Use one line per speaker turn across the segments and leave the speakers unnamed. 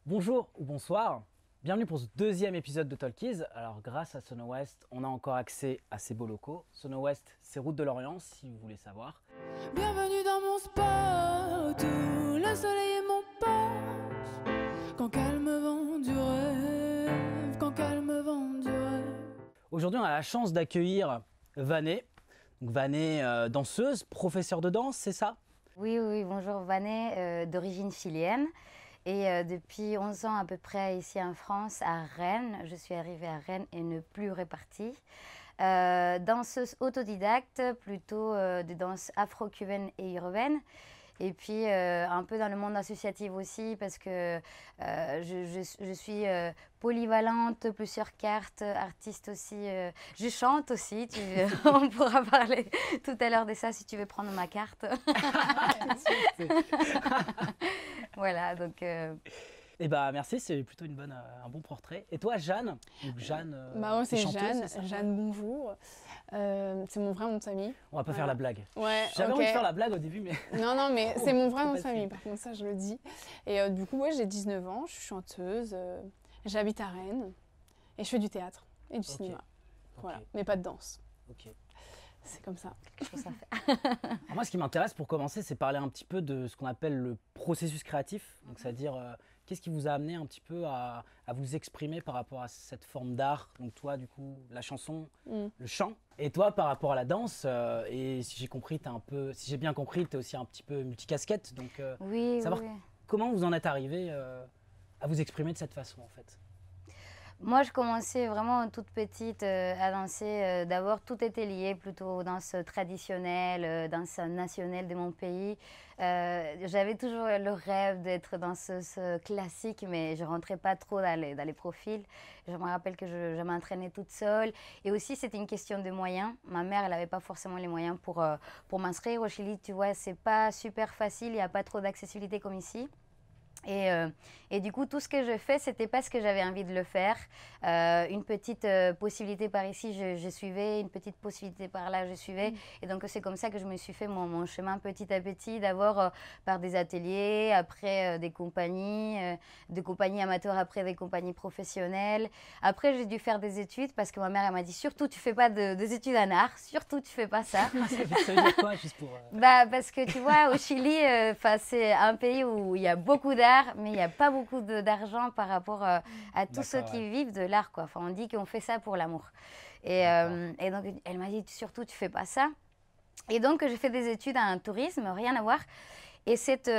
Bonjour ou bonsoir, bienvenue pour ce deuxième épisode de Talkies. Alors grâce à Sono West, on a encore accès à ces beaux locaux. Sono West, c'est Route de l'Orient si vous voulez savoir.
Bienvenue dans mon spot où le soleil est mon pote. Quand calme vent du rêve, quand calme vent du rêve.
Aujourd'hui, on a la chance d'accueillir Vané. Donc Vané, danseuse, professeure de danse, c'est ça?
Oui, bonjour Vané, d'origine chilienne. Et depuis 11 ans à peu près ici en France, à Rennes, je suis arrivée à Rennes et ne plus repartie. Danseuse autodidacte, plutôt de danse afro-cubaine et urbaine. Et puis un peu dans le monde associatif aussi parce que je suis polyvalente, plusieurs cartes, artiste aussi. Je chante aussi, on pourra parler tout à l'heure de ça si tu veux prendre ma carte. Voilà, donc...
Eh bah merci, c'est plutôt un bon portrait. Et toi, Jeanne? Donc, Jeanne,
Moi, c'est
chanteuse,
Jeanne.
c'est ça?
Jeanne, bonjour. C'est mon vrai nom de famille.
On va pas faire la blague.
Ouais,
J'avais
ok.
envie de faire la blague au début, mais
Non, mais c'est mon vrai nom de
Facile.
famille, par contre, ça, je le dis. Et du coup, ouais, j'ai 19 ans, je suis chanteuse, j'habite à Rennes et je fais du théâtre et du cinéma. Voilà,
Ok,
mais pas de danse.
ok.
C'est comme ça.
quelque chose à faire.
Alors moi, ce qui m'intéresse pour commencer, c'est parler un petit peu de ce qu'on appelle le processus créatif. Donc, c'est-à-dire, qu'est-ce qui vous a amené un petit peu à vous exprimer par rapport à cette forme d'art? Donc, toi, du coup, la chanson, le chant. Et toi, par rapport à la danse, et si j'ai compris, si j'ai bien compris, tu es aussi un petit peu multicasquette. Donc,
Oui,
savoir
oui.
comment vous en êtes arrivé à vous exprimer de cette façon, en fait.
Moi, je commençais vraiment toute petite à danser. D'abord, tout était lié plutôt aux danses traditionnelles, danse nationale de mon pays. J'avais toujours le rêve d'être danseuse classique, mais je rentrais pas trop dans les profils. Je me rappelle que je m'entraînais toute seule. Et aussi, c'était une question de moyens. Ma mère, elle n'avait pas forcément les moyens pour m'inscrire. Au Chili, tu vois, c'est pas super facile. Il n'y a pas trop d'accessibilité comme ici. Et du coup, tout ce que je fais, c'était pas ce que j'avais envie de le faire. Une petite possibilité par ici, je suivais, une petite possibilité par là, je suivais. Et donc, c'est comme ça que je me suis fait mon chemin petit à petit, d'abord par des ateliers, après des compagnies amateurs, après des compagnies professionnelles. Après, j'ai dû faire des études parce que ma mère, elle m'a dit surtout, tu fais pas des études en art, surtout, tu fais pas ça.
Ça veut dire quoi, juste pour...
Bah, parce que tu vois, au Chili, c'est un pays où il y a beaucoup d'art, mais il n'y a pas beaucoup d'argent par rapport à tous ceux
D'accord,
qui
ouais.
vivent de l'art, quoi. Enfin, on dit qu'on fait ça pour l'amour.
D'accord.
Et donc, elle m'a dit surtout, tu fais pas ça. Et donc, j'ai fait des études en tourisme, rien à voir. Et cette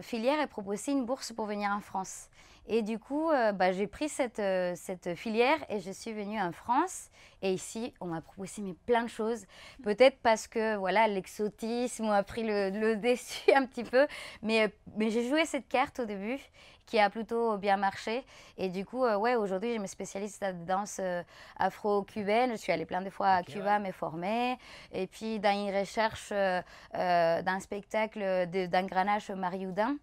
filière, elle proposait une bourse pour venir en France. Et du coup, j'ai pris cette filière et je suis venue en France. Et ici, on m'a proposé plein de choses. Peut-être parce que voilà, l'exotisme a pris le dessus un petit peu. Mais j'ai joué cette carte au début qui a plutôt bien marché. Et du coup, ouais, aujourd'hui, je me spécialise dans la danse afro-cubaine. Je suis allée plein de fois à
Ok,
Cuba
ouais.
me former. Et puis, dans une recherche d'un spectacle d'engranage Marie Houdin.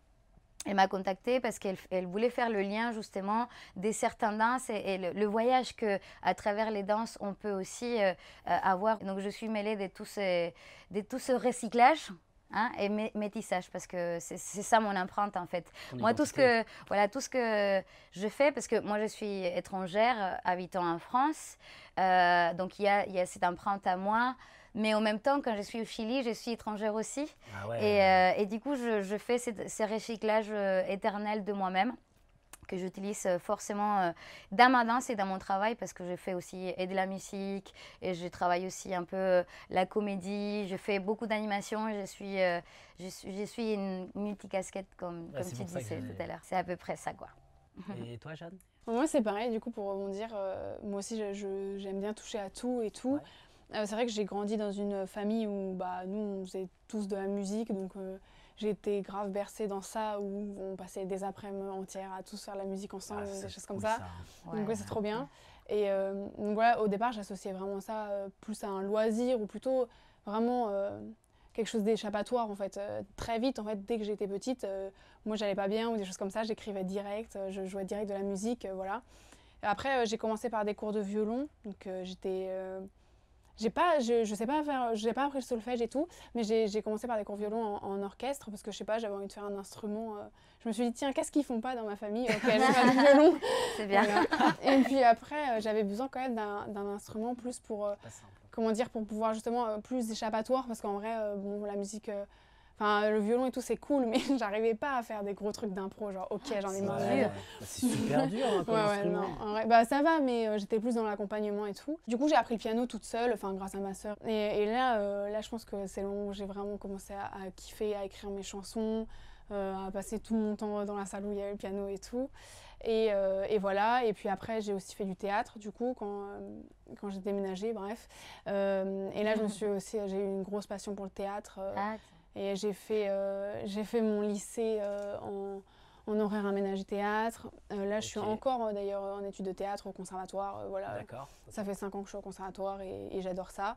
Elle m'a contactée parce qu'elle voulait faire le lien justement des certaines danses et le voyage qu'à travers les danses on peut aussi avoir. Donc je suis mêlée de tout ce recyclage. Hein, et métissage parce que c'est ça mon empreinte en fait.
Ton
Moi tout
identité.
ce que je fais parce que moi je suis étrangère habitant en France, donc il y a cette empreinte à moi. Mais en même temps, quand je suis au Chili, je suis étrangère aussi.
Ah ouais.
Et du coup, je fais ce recyclage éternel de moi-même que j'utilise forcément dans ma danse et dans mon travail parce que je fais aussi et de la musique et je travaille aussi un peu la comédie. Je fais beaucoup d'animation. Je suis une multicasquette comme
Ouais, c'est
tu
pour ça que
disais
j'allais-
tout à l'heure. C'est à peu près ça, quoi.
Et toi, Jeanne?
Moi, c'est pareil, du coup, pour rebondir, moi aussi, j'aime bien toucher à tout et tout.
Ouais.
C'est vrai que j'ai grandi dans une famille où nous, on faisait tous de la musique, donc j'ai été grave bercée dans ça, où on passait des après-midi entières à tous faire la musique ensemble,
Ah,
des
c'est
choses comme
cool,
ça.
hein.
Donc
Ouais.
ouais, c'est trop bien. Et donc voilà, au départ, j'associais vraiment ça plus à un loisir, ou plutôt vraiment quelque chose d'échappatoire, en fait. Très vite, en fait, dès que j'étais petite, moi, j'allais pas bien, ou des choses comme ça, j'écrivais direct, je jouais direct de la musique, voilà. Et après, j'ai commencé par des cours de violon, donc je sais pas faire, j'ai pas appris le solfège et tout, mais j'ai commencé par des cours violon en orchestre parce que je sais pas, j'avais envie de faire un instrument. Je me suis dit, tiens, qu'est-ce qu'ils font pas dans ma famille? Ok, je vais faire du violon.
C'est bien.
Voilà. Et puis après, j'avais besoin quand même d'un instrument plus pour,
Pas simple.
comment dire, pour pouvoir justement plus échappatoire parce qu'en vrai, bon, la musique. Enfin, le violon et tout, c'est cool, mais j'arrivais pas à faire des gros trucs d'impro, genre ok, j'en ai marre.
Ouais, c'est super dur hein, comme instrument.
Non, en vrai, bah ça va, mais j'étais plus dans l'accompagnement et tout. Du coup, j'ai appris le piano toute seule, enfin grâce à ma sœur. Et là, je pense que c'est le moment où j'ai vraiment commencé à kiffer, à écrire mes chansons, à passer tout mon temps dans la salle où il y avait le piano et tout. Et voilà, et puis après j'ai aussi fait du théâtre du coup quand j'ai déménagé, bref. Et là j'ai eu une grosse passion pour le théâtre. Et j'ai fait mon lycée en horaire aménagé théâtre. Là, je suis encore d'ailleurs en études de théâtre au conservatoire. Voilà. Ça fait 5 ans que je suis au conservatoire et j'adore ça.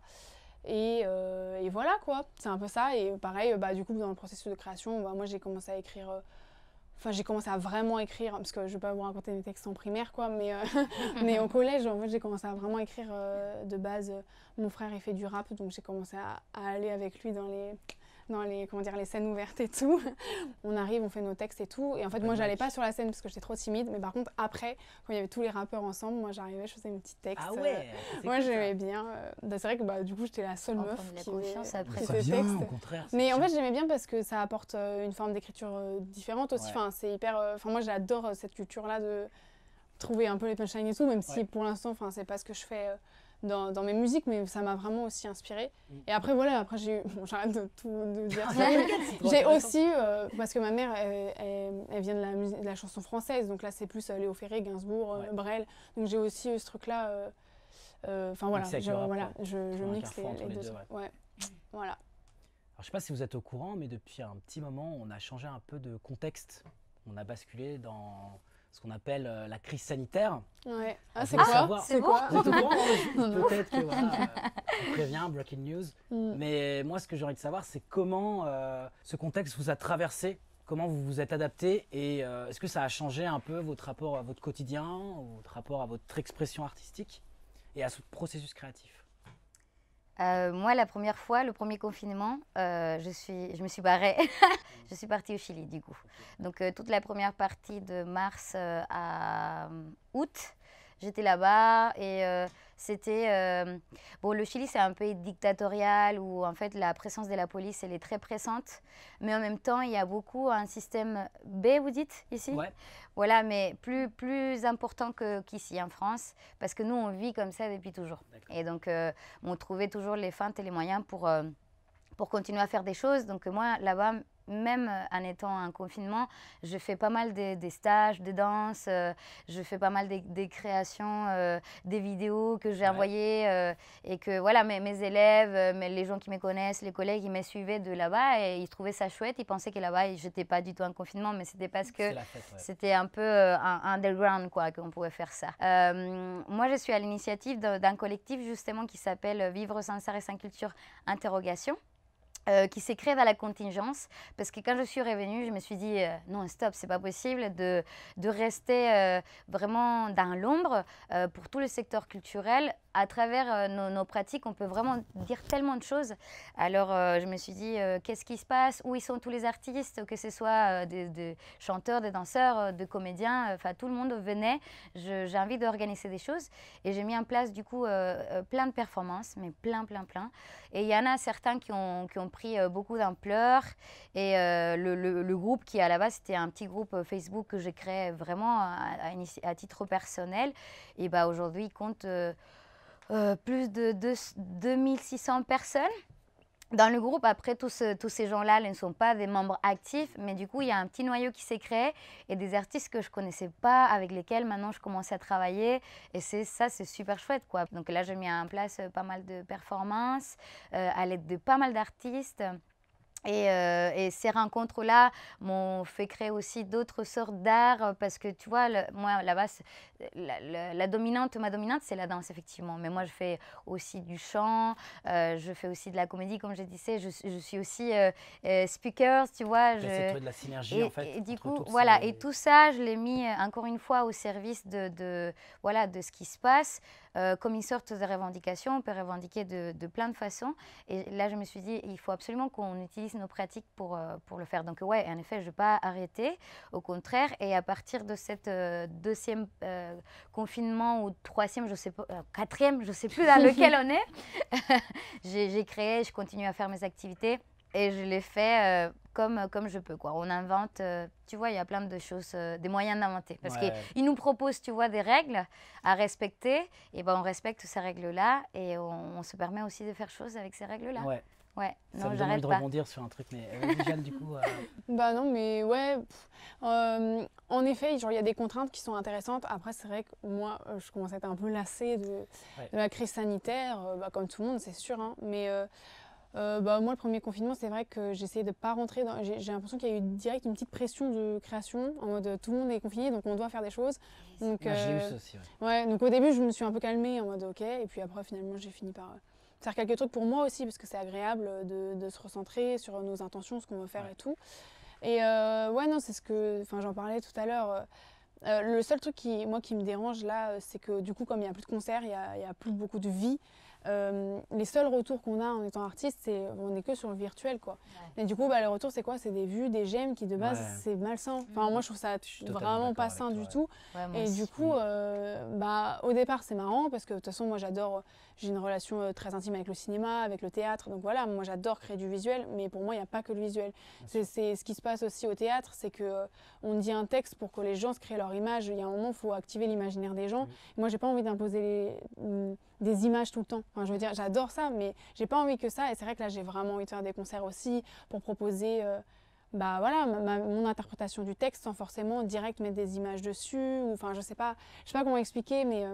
Et voilà quoi, c'est un peu ça. Et pareil, du coup, dans le processus de création, moi j'ai commencé à écrire. Enfin, j'ai commencé à vraiment écrire, parce que je ne vais pas vous raconter mes textes en primaire, quoi, mais au collège, en fait, j'ai commencé à vraiment écrire de base. Mon frère, il fait du rap, donc j'ai commencé à aller avec lui dans les, comment dire, les scènes ouvertes et tout. On arrive, on fait nos textes et tout. Et en fait, moi, j'allais pas sur la scène parce que j'étais trop timide. Mais par contre, après, quand il y avait tous les rappeurs ensemble, moi, j'arrivais, je faisais mes petits textes.
Ah ouais,
moi, j'aimais bien. C'est vrai que du coup, j'étais la seule meuf qui
faisait textes. Au contraire.
Mais en fait, j'aimais bien parce que ça apporte une forme d'écriture différente aussi. Enfin, c'est hyper. Enfin, moi, j'adore cette culture-là de trouver un peu les punchlines et tout, même si pour l'instant, enfin, c'est pas ce que je fais. Dans mes musiques, mais ça m'a vraiment aussi inspirée. Et après, voilà, après j'ai eu... Bon, j'arrête de dire ça. J'ai aussi, parce que ma mère, elle vient de la chanson française, donc là, c'est plus Léo Ferré, Gainsbourg, Brel. Donc j'ai aussi eu ce truc-là. Enfin voilà, je mixe les deux. Ouais. Voilà.
Alors, je sais pas si vous êtes au courant, mais depuis un petit moment, on a changé un peu de contexte. On a basculé dans ce qu'on appelle la crise sanitaire.
Ouais. Ah, c'est quoi?
C'est quoi?
Vous êtes au courant? Peut-être que voilà, on prévient, breaking news. Mais moi, ce que j'ai envie de savoir, c'est comment ce contexte vous a traversé, comment vous vous êtes adapté et est-ce que ça a changé un peu votre rapport à votre quotidien, votre rapport à votre expression artistique et à ce processus créatif?
Moi, la première fois, le premier confinement, je me suis barrée. Je suis partie au Chili, du coup. Donc, toute la première partie de mars à août, j'étais là-bas et c'était... bon, le Chili, c'est un pays dictatorial où, en fait, la présence de la police, elle est très pressante. Mais en même temps, il y a beaucoup un système B, vous dites, ici?
Ouais.
Voilà, mais plus important qu'ici en France, parce que nous, on vit comme ça depuis toujours. Et donc, on trouvait toujours les feintes et les moyens pour continuer à faire des choses. Donc, moi, là-bas, même en étant en confinement, je fais pas mal des stages de danse, je fais pas mal des créations, des vidéos que j'ai envoyées et que voilà, mes élèves, les gens qui me connaissent, les collègues, ils me suivaient de là-bas et ils trouvaient ça chouette. Ils pensaient que là-bas, j'étais pas du tout en confinement, mais c'était parce que c'était un peu un underground, quoi, qu'on pouvait faire ça. Moi, je suis à l'initiative d'un collectif justement qui s'appelle Vivre sans art et sans culture, interrogation. Qui s'est créé dans la contingence parce que quand je suis revenue, je me suis dit non stop, c'est pas possible de rester vraiment dans l'ombre pour tout le secteur culturel. À travers nos pratiques, on peut vraiment dire tellement de choses. Alors je me suis dit qu'est-ce qui se passe, où ils sont tous les artistes, que ce soit des chanteurs, des danseurs, des comédiens, enfin tout le monde venait. J'ai envie d'organiser des choses et j'ai mis en place du coup plein de performances, mais plein. Et il y en a certains qui ont pris beaucoup d'ampleur. Et le groupe qui est à la base, c'était un petit groupe Facebook que j'ai créé vraiment à titre personnel. Et aujourd'hui, il compte plus de 2600 personnes. Dans le groupe, après, tous ces gens-là ne sont pas des membres actifs, mais du coup, il y a un petit noyau qui s'est créé et des artistes que je ne connaissais pas, avec lesquels maintenant je commence à travailler. Et c'est super chouette, quoi. Donc là, j'ai mis en place pas mal de performances à l'aide de pas mal d'artistes. Et ces rencontres-là m'ont fait créer aussi d'autres sortes d'art parce que tu vois, moi là-bas, ma dominante, c'est la danse effectivement. Mais moi, je fais aussi du chant, je fais aussi de la comédie, comme je disais. Je suis aussi speaker, tu vois.
J'essaie de trouver de la synergie en fait.
Et du coup, voilà. Et tout ça, je l'ai mis encore une fois au service de ce qui se passe. comme une sorte de revendication. On peut revendiquer de plein de façons. Et là, je me suis dit, il faut absolument qu'on utilise nos pratiques pour le faire. Donc, ouais, en effet, je ne vais pas arrêter. Au contraire. Et à partir de cette deuxième confinement ou troisième, je sais pas, quatrième, je ne sais plus dans lequel on est, j'ai créé, je continue à faire mes activités. Et je les fais comme je peux, quoi. On invente, tu vois, il y a plein de choses, des moyens d'inventer. Parce qu'ils nous proposent, tu vois, des règles à respecter. Et ben, on respecte ces règles-là et on se permet aussi de faire choses avec ces règles-là. Ouais,
ça
non,
me donne envie
j'arrête
de
pas.
rebondir sur un truc, mais vas-y, Jeanne, du coup.
Bah non, mais ouais, en effet, genre il y a des contraintes qui sont intéressantes. Après, c'est vrai que moi, je commence à être un peu lassée de la crise sanitaire, comme tout le monde, c'est sûr. Hein, mais moi, le premier confinement, c'est vrai que j'essayais de ne pas rentrer dans... J'ai l'impression qu'il y a eu direct une petite pression de création, en mode tout le monde est confiné, donc on doit faire des choses. Donc,
j'ai eu ça aussi.
Ouais, donc au début, je me suis un peu calmée en mode ok, et puis après, finalement, j'ai fini par faire quelques trucs pour moi aussi, parce que c'est agréable de se recentrer sur nos intentions, ce qu'on veut faire et tout. Et ouais, non, c'est ce que... Enfin, j'en parlais tout à l'heure. Le seul truc qui me dérange là, c'est que du coup, comme il n'y a plus de concerts, il n'y a plus beaucoup de vie. Les seuls retours qu'on a en étant artiste, on n'est que sur le virtuel, quoi. Et du coup, les retours, c'est quoi? C'est des vues, des j'aime qui de base, c'est malsain. Enfin, moi, je trouve ça vraiment pas sain du tout. Et du coup, au départ, c'est marrant parce que de toute façon, moi, j'ai une relation très intime avec le cinéma, avec le théâtre. Donc voilà, moi, j'adore créer du visuel, mais pour moi, il n'y a pas que le visuel. C'est ce qui se passe aussi au théâtre, c'est que on dit un texte pour que les gens se créent leur image. Il y a un moment, il faut activer l'imaginaire des gens. Moi, j'ai pas envie d'imposer des images tout le temps. Enfin, je veux dire, j'adore ça, mais j'ai pas envie que ça. Et c'est vrai que là, j'ai vraiment envie de faire des concerts aussi pour proposer mon interprétation du texte sans forcément direct mettre des images dessus. Ou, enfin, je sais pas comment expliquer, mais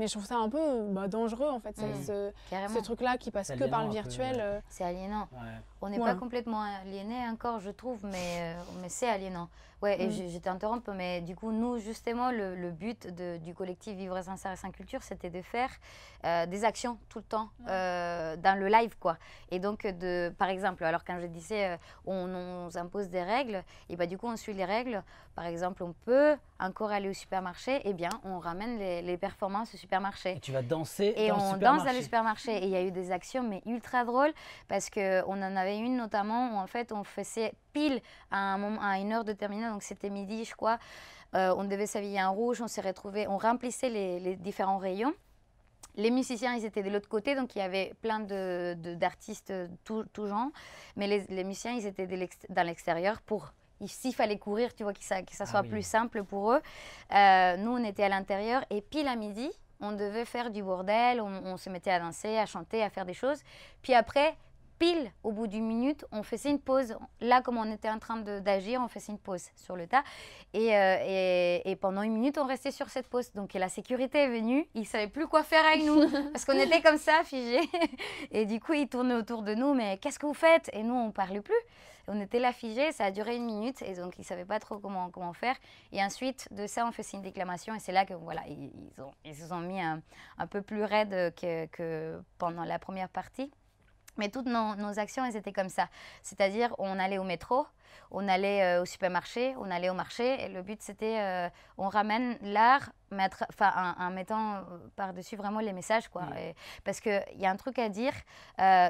je trouve ça un peu dangereux, en fait, ce truc-là qui passe que par le virtuel.
C'est aliénant.
Ouais.
On n'est pas complètement aliéné encore, je trouve, mais c'est aliénant. Ouais, et je t'interromps, mais du coup, nous, justement, le but du collectif Vivre sans art et sans culture, c'était de faire des actions tout le temps dans le live, quoi. Et donc, par exemple, alors quand je disais, on nous impose des règles, et bah, du coup, on suit les règles. Par exemple, on peut encore aller au supermarché, eh bien, on ramène les performances au supermarché.
Et tu vas danser
et
dans le
on
supermarché.
danse dans le supermarché. Et il y a eu des actions, mais ultra drôles, parce qu'on en avait une notamment où en fait on faisait pile à une heure déterminée, donc c'était midi je crois, on devait s'habiller en rouge, on s'est retrouvés, on remplissait les différents rayons. Les musiciens, ils étaient de l'autre côté, donc il y avait plein d'artistes tout genre, mais les musiciens, ils étaient dans l'extérieur pour... S'il fallait courir, tu vois, que ça soit plus simple pour eux. Nous, on était à l'intérieur et pile à midi, on devait faire du bordel, on se mettait à danser, à chanter, à faire des choses. Puis après, pile au bout d'une minute, on faisait une pause. Là, comme on était en train d'agir, on faisait une pause sur le tas. Et pendant une minute, on restait sur cette pause. Donc la sécurité est venue, ils ne savaient plus quoi faire avec nous parce qu'on était comme ça, figés. Et du coup, ils tournaient autour de nous, mais qu'est-ce que vous faites? Et nous, on ne parlait plus. On était là figés, ça a duré une minute et donc ils ne savaient pas trop comment faire. Et ensuite de ça, on faisait une déclamation et c'est là que voilà, ils se sont mis un peu plus raides que pendant la première partie. Mais toutes nos actions, elles étaient comme ça. C'est-à-dire, on allait au métro, on allait au supermarché, on allait au marché. Et le but, c'était, on ramène l'art, en mettant par-dessus vraiment les messages, quoi. Parce qu'il y a un truc à dire.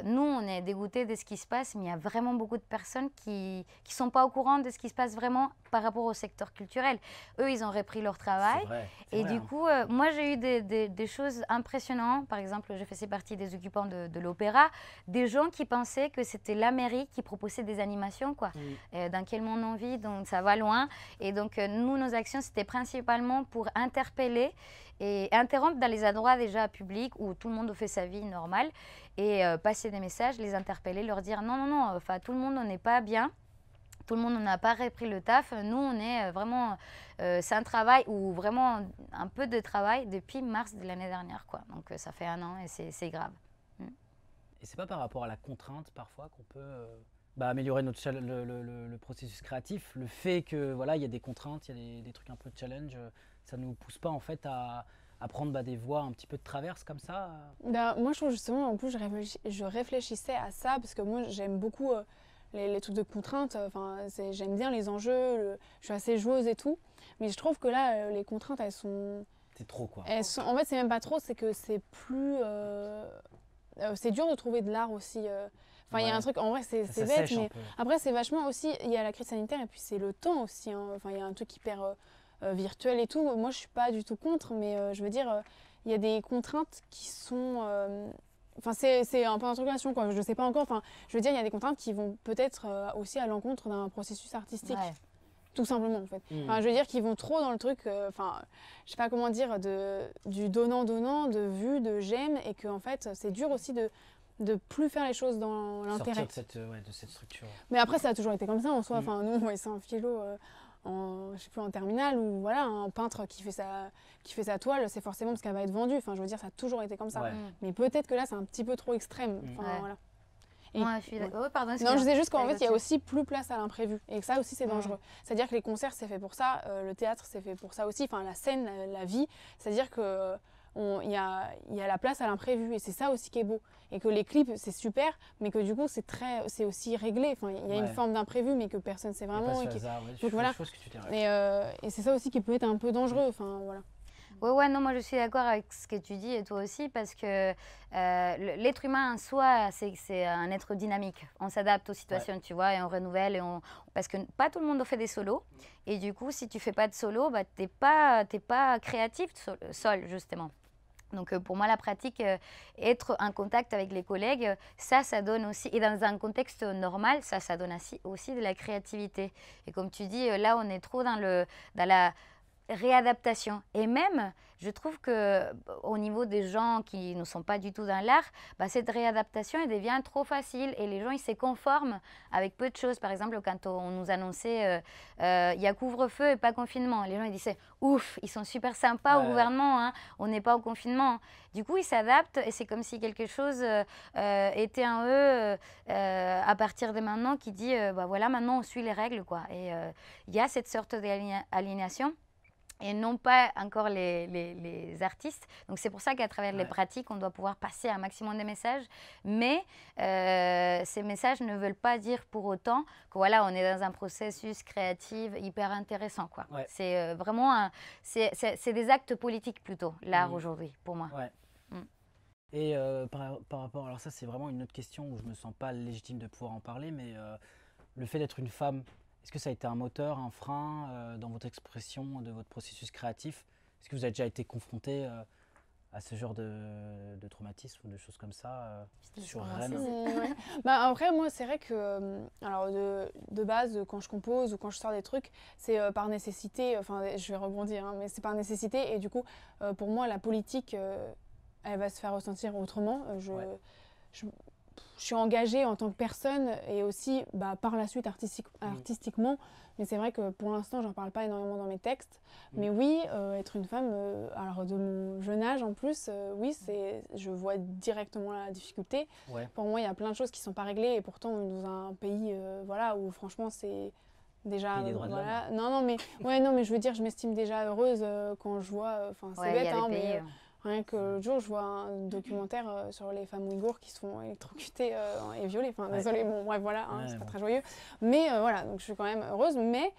Nous, on est dégoûtés de ce qui se passe, mais il y a vraiment beaucoup de personnes qui ne sont pas au courant de ce qui se passe vraiment par rapport au secteur culturel. Eux, ils ont repris leur travail.
C'est vrai,
du coup, moi, j'ai eu des choses impressionnantes. Par exemple, je faisais partie des occupants de l'opéra. Des gens qui pensaient que c'était la mairie qui proposait des animations, quoi. Dans quel monde on vit, donc ça va loin. Et donc, nous, nos actions, c'était principalement pour interpeller et interrompre dans les endroits déjà publics où tout le monde fait sa vie normale et passer des messages, les interpeller, leur dire non, tout le monde, on n'est pas bien. Tout le monde n'a pas repris le taf. Nous, on est vraiment... c'est un travail ou vraiment un peu de travail depuis mars de l'année dernière, quoi. Donc, ça fait 1 an et c'est grave.
Et c'est pas par rapport à la contrainte, parfois, qu'on peut améliorer le processus créatif. Le fait que voilà, il y a des contraintes, il y a des trucs un peu de challenge, ça ne nous pousse pas, en fait, à prendre des voies un petit peu de traverse comme ça.
Moi, je trouve justement, en plus, je réfléchissais à ça parce que moi, j'aime beaucoup... les trucs de contraintes, j'aime bien les enjeux, je suis assez joueuse et tout, mais je trouve que là, les contraintes, elles sont
C'est trop, quoi.
En fait, c'est même pas trop, c'est que c'est plus... c'est dur de trouver de l'art aussi. Enfin, il y a un truc, en vrai, c'est bête,
sèche un
mais
peu.
après, c'est vachement aussi... Il y a la crise sanitaire et puis c'est le temps aussi. Hein. Enfin, il y a un truc hyper virtuel et tout. Moi, je suis pas du tout contre, mais je veux dire, il y a des contraintes qui sont... Enfin, c'est un peu d'interrogation, quoi. Je sais pas encore. Enfin, je veux dire, il y a des contraintes qui vont peut-être aussi à l'encontre d'un processus artistique.
Ouais.
Tout simplement, en fait. Enfin, je veux dire qu'ils vont trop dans le truc, enfin, je sais pas comment dire, du donnant-donnant, de vue, de j'aime, et que en fait, c'est dur aussi de plus faire les choses dans l'intérêt.
Sortir de cette structure.
Mais après, ça a toujours été comme ça en soi. Enfin, nous, on voyait ça en philo, je sais plus, en terminale, où voilà, un peintre qui fait sa toile, c'est forcément parce qu'elle va être vendue. Enfin, je veux dire, ça a toujours été comme ça.
Ouais.
Mais peut-être que là, c'est un petit peu trop extrême. Enfin,
Ouais.
voilà.
Moi, je suis d'accord. Oh, pardon,
Non, je
excuse-moi.
disais juste qu'en
Allez,
fait, il y a
continue.
aussi plus place à l'imprévu. Et que ça aussi, c'est dangereux. C'est-à-dire que les concerts, c'est fait pour ça. Le théâtre, c'est fait pour ça aussi. Enfin, la scène, la vie. C'est-à-dire qu'il y a la place à l'imprévu. Et c'est ça aussi qui est beau. Et que les clips, c'est super. Mais que du coup, c'est aussi réglé. Enfin, il y a une forme d'imprévu, mais que personne ne sait
Il y a
vraiment.
pas
Et,
ce
qui-
hasard, ouais,
Donc voilà.
je vois ce que tu dis.
et c'est ça aussi qui peut être un peu dangereux. Enfin, voilà.
Ouais, non, moi je suis d'accord avec ce que tu dis et toi aussi parce que l'être humain en soi, c'est un être dynamique. On s'adapte aux situations, tu vois, et on renouvelle. Parce que pas tout le monde fait des solos. Et du coup, si tu fais pas de solo, bah, t'es pas créatif seul, justement. Donc pour moi, la pratique, être en contact avec les collègues, ça donne aussi, et dans un contexte normal, ça donne aussi de la créativité. Et comme tu dis, là, on est trop dans la réadaptation. Et même, je trouve qu'au niveau des gens qui ne sont pas du tout dans l'art, bah, cette réadaptation elle devient trop facile et les gens ils se conforment avec peu de choses. Par exemple, quand on nous annonçait il y a couvre-feu et pas confinement, les gens ils disaient ouf, ils sont super sympas au gouvernement, hein, on n'est pas au confinement. Du coup, ils s'adaptent et c'est comme si quelque chose était en eux à partir de maintenant qui dit bah voilà, maintenant on suit les règles, quoi. Et il y a cette sorte d'aliénation. Et non pas encore les artistes. Donc c'est pour ça qu'à travers les pratiques, on doit pouvoir passer un maximum de messages. Mais ces messages ne veulent pas dire pour autant que voilà, on est dans un processus créatif hyper intéressant, quoi.
Ouais.
C'est vraiment c'est des actes politiques plutôt, l'art aujourd'hui, pour moi.
Ouais. Et par rapport, alors ça c'est vraiment une autre question où je me sens pas légitime de pouvoir en parler, mais le fait d'être une femme, est-ce que ça a été un moteur, un frein dans votre expression, de votre processus créatif? Est-ce que vous avez déjà été confronté à ce genre de traumatisme ou de choses comme ça sur Rennes?
Ouais. Bah, après, moi, c'est vrai que alors de base, quand je compose ou quand je sors des trucs, c'est par nécessité. Enfin, je vais rebondir, hein, mais c'est par nécessité. Et du coup, pour moi, la politique, elle va se faire ressentir autrement. Je suis engagée en tant que personne et aussi par la suite artistiquement. Mais c'est vrai que pour l'instant, j'en parle pas énormément dans mes textes. Mais oui, être une femme, alors de mon jeune âge en plus, oui, je vois directement la difficulté.
Ouais.
Pour moi, il y a plein de choses qui sont pas réglées et pourtant, on est dans un pays voilà, où franchement, c'est déjà...
Pays des droits de
voilà. Non, mais je veux dire, je m'estime déjà heureuse quand je vois... Enfin, c'est
Ouais, il y
bête,
a des
hein,
pays,
mais... Rien que l'autre jour, je vois un documentaire sur les femmes ouïghours qui se font électrocuter et violer. Enfin, désolé, bon, bref, voilà, hein, c'est pas très joyeux. Mais voilà, donc je suis quand même heureuse. Mais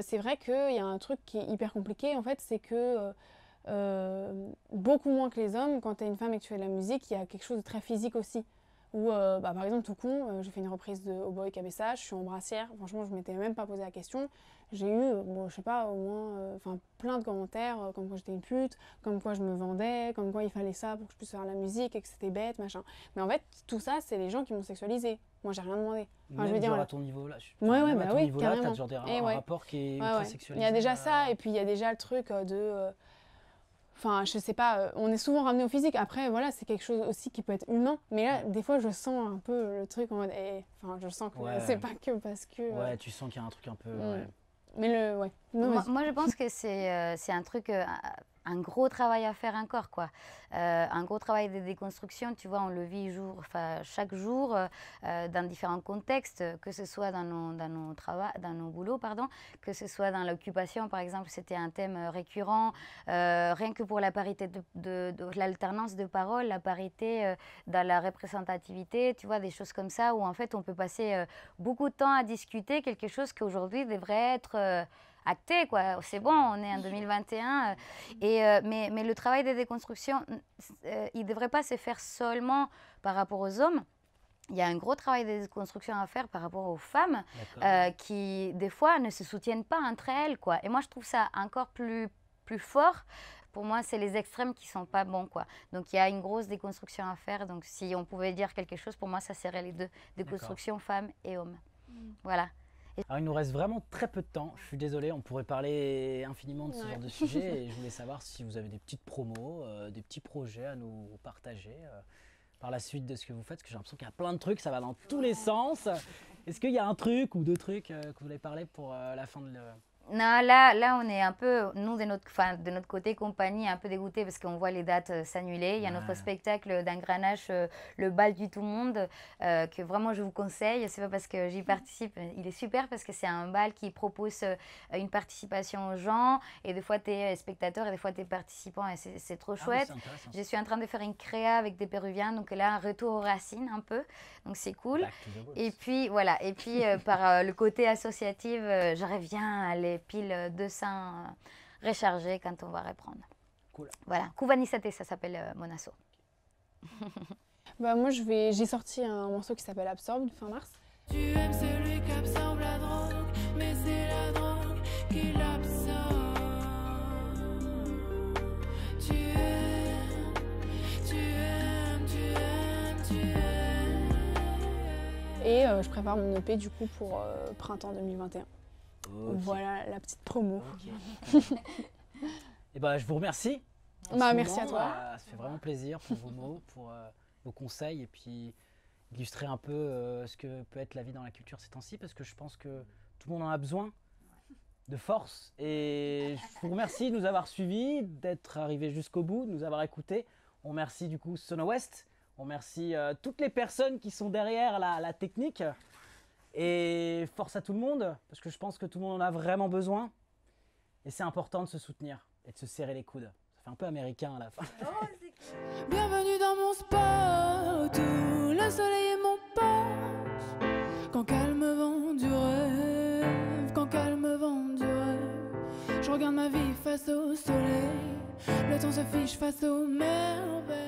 c'est vrai qu'il y a un truc qui est hyper compliqué, en fait, c'est que beaucoup moins que les hommes, quand tu es une femme et que tu fais de la musique, il y a quelque chose de très physique aussi. Ou par exemple, tout con, j'ai fait une reprise de Oh Boy Cabessa, je suis en brassière. Franchement, je m'étais même pas posé la question. J'ai eu, bon, je sais pas, au moins plein de commentaires, comme quoi j'étais une pute, comme quoi je me vendais, comme quoi il fallait ça pour que je puisse faire la musique et que c'était bête, machin. Mais en fait, tout ça, c'est les gens qui m'ont sexualisé. Moi, j'ai rien demandé. Enfin,
Même
je veux dire,
genre
voilà.
à ton niveau-là,
Ouais,
à ton
oui,
niveau-là,
carrément.
t'as genre
Et
un
ouais.
rapport qui est
Ouais,
ultra
ouais.
sexualisé.
Il y a déjà ça, et puis il y a déjà le truc de... Enfin, je sais pas, on est souvent ramené au physique. Après, voilà, c'est quelque chose aussi qui peut être humain. Mais là, des fois, je sens un peu le truc en mode... Enfin, je sens que c'est pas que parce que...
Ouais, tu sens qu'il y a un truc un peu...
Mais ouais. Non,
Moi, je pense que c'est un truc, un gros travail à faire encore, quoi. Un gros travail de déconstruction, tu vois, on le vit chaque jour dans différents contextes, que ce soit dans nos boulots, pardon, que ce soit dans l'occupation, par exemple, c'était un thème récurrent, rien que pour la parité de l'alternance de parole, la parité dans la représentativité, tu vois, des choses comme ça, où en fait on peut passer beaucoup de temps à discuter quelque chose qui aujourd'hui devrait être acté, quoi. C'est bon, on est en 2021. Mais le travail de déconstruction, il ne devrait pas se faire seulement par rapport aux hommes. Il y a un gros travail de déconstruction à faire par rapport aux femmes qui, des fois, ne se soutiennent pas entre elles, quoi. Et moi, je trouve ça encore plus fort. Pour moi, c'est les extrêmes qui ne sont pas bons, quoi. Donc, il y a une grosse déconstruction à faire. Donc, si on pouvait dire quelque chose, pour moi, ça serait les deux. Déconstruction femmes et hommes. Voilà.
Alors, il nous reste vraiment très peu de temps. Je suis désolé, on pourrait parler infiniment de ce genre de sujet. Et je voulais savoir si vous avez des petites promos, des petits projets à nous partager par la suite de ce que vous faites. Parce que j'ai l'impression qu'il y a plein de trucs, ça va dans tous les sens. Est-ce qu'il y a un truc ou deux trucs que vous voulez parler pour la fin de
Non, là, on est un peu, nous, de notre côté, compagnie, un peu dégoûtés parce qu'on voit les dates s'annuler. Il y a notre spectacle d'engranage, le bal du tout monde, que vraiment je vous conseille. C'est pas parce que j'y participe, il est super parce que c'est un bal qui propose une participation aux gens. Et des fois, tu es spectateur et des fois, tu es participant et c'est trop chouette. Je suis en train de faire une créa avec des Péruviens, donc là, un retour aux racines un peu. Donc c'est cool. Et puis, voilà. Et puis, par le côté associatif, j'aurais bien aller pile 200 rechargés quand on va reprendre.
Cool.
Voilà, Cuvanisate, ça s'appelle mon asso.
Bah moi j'ai sorti un morceau qui s'appelle Absorbe fin mars.
Tu aimes celui qui absorbe la drogue, mais c'est la drogue qui l'absorbe. Tu aimes, tu aimes, tu aimes, tu aimes.
Et je prépare mon EP du coup pour printemps 2021.
Okay.
Voilà la petite promo.
Okay. Et ben, je vous remercie.
Merci à toi.
Ça fait vraiment plaisir pour vos mots, pour vos conseils et puis illustrer un peu ce que peut être la vie dans la culture ces temps-ci parce que je pense que tout le monde en a besoin de force. Et je vous remercie de nous avoir suivis, d'être arrivés jusqu'au bout, de nous avoir écoutés. On remercie du coup Sono West. On remercie toutes les personnes qui sont derrière la technique. Et force à tout le monde, parce que je pense que tout le monde en a vraiment besoin. Et c'est important de se soutenir et de se serrer les coudes. Ça fait un peu américain à la fin.
Bienvenue dans mon spot où le soleil est mon poche. Quand calme vent du rêve, quand calme vent du rêve. Je regarde ma vie face au soleil, le temps se fiche face aux merveilles.